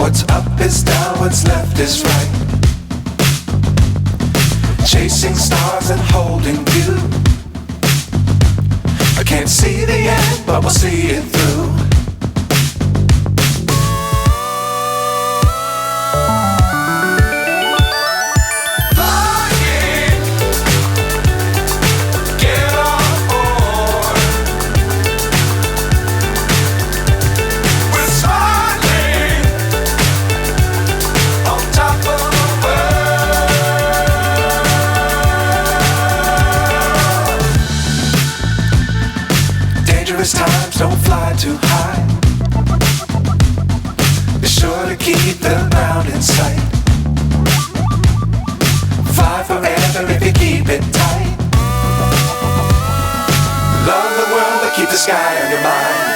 What's up is down, what's left is right. Chasing stars and holding you. I can't see the end, but we'll see it through. Times don't fly too high. Be sure to keep the ground in sight. Fly forever if you keep it tight. Love the world but keep the sky on your mind.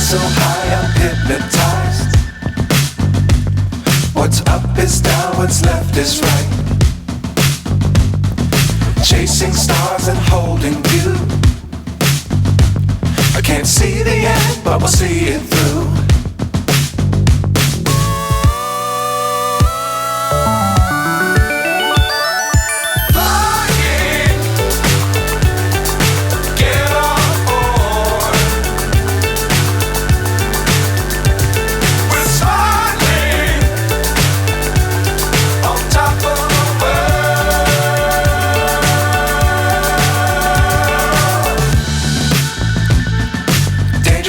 So high I'm hypnotized. What's up is down, what's left is right. Chasing stars and holding you. I can't see the end, but we'll see it through.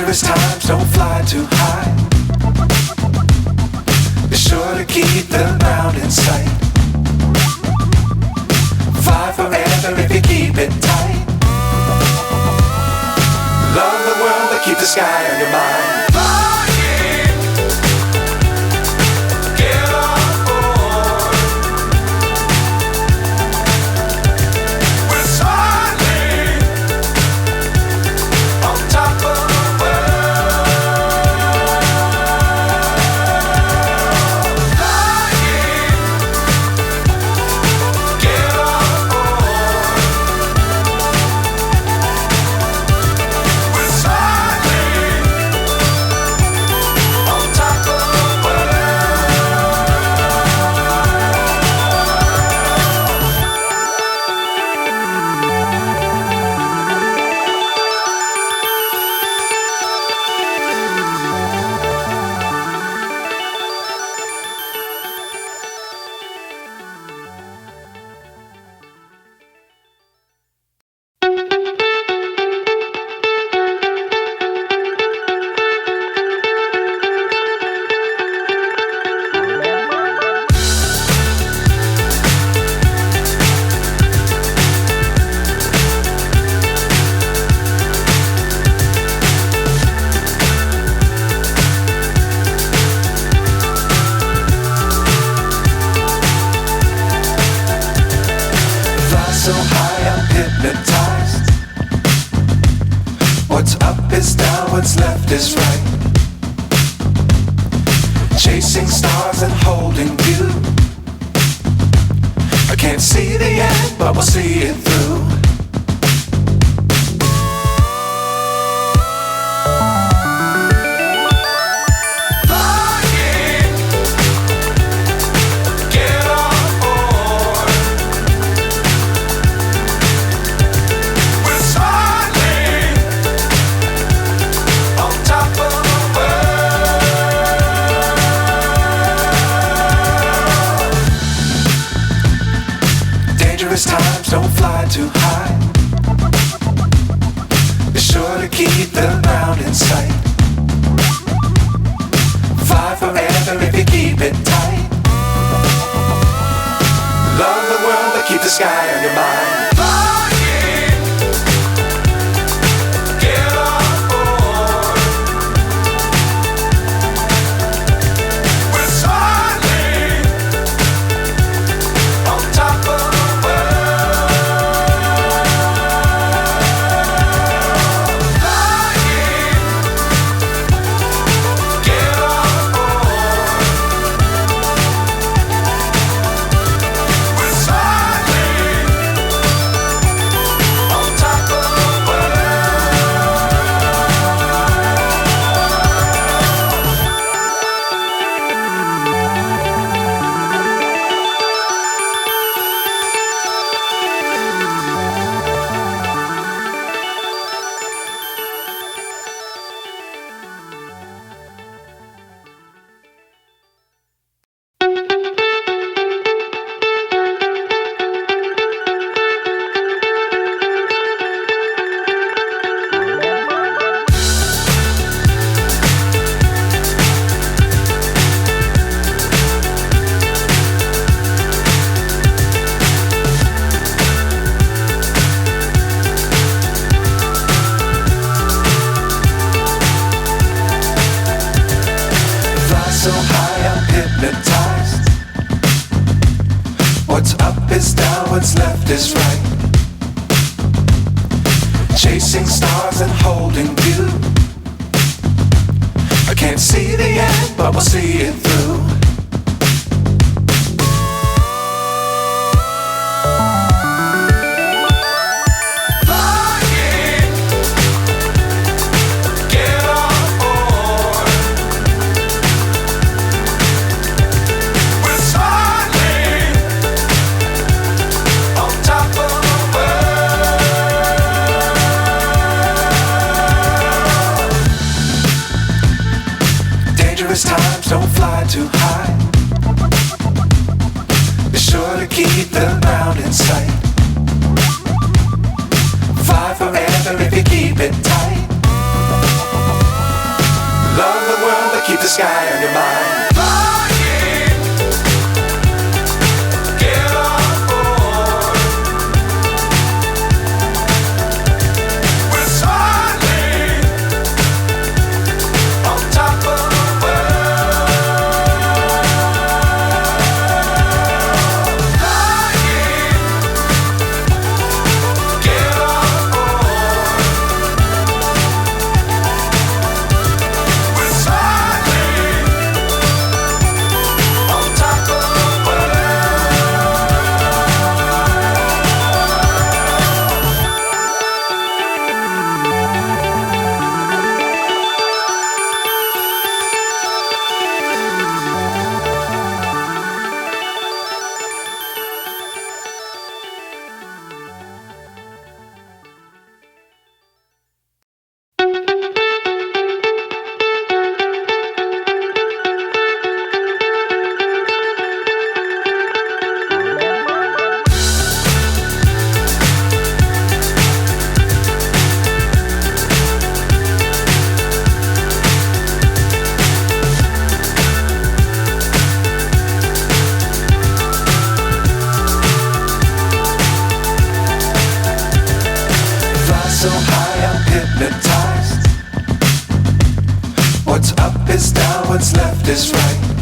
Times don't fly too high. Be sure to keep the ground in sight. Fly forever if you keep it tight. Love the world but keep the sky on your mind. So high I'm hypnotized. What's up is down, what's left is right. Chasing stars and holding you. I can't see the end, but we'll see it through. times, don't fly too high. Be sure to keep the ground in sight. Fly forever if you keep it tight. Love the world, but keep the sky on your mind. So high I'm hypnotized. What's up is down, what's left is right. Chasing stars and holding you. I can't see the end, but we'll see it through. Times don't fly too high. Be sure to keep the ground in sight. Fly forever if you keep it tight. Love the world, but keep the sky on your mind. So high I'm hypnotized. What's up is down, what's left is right.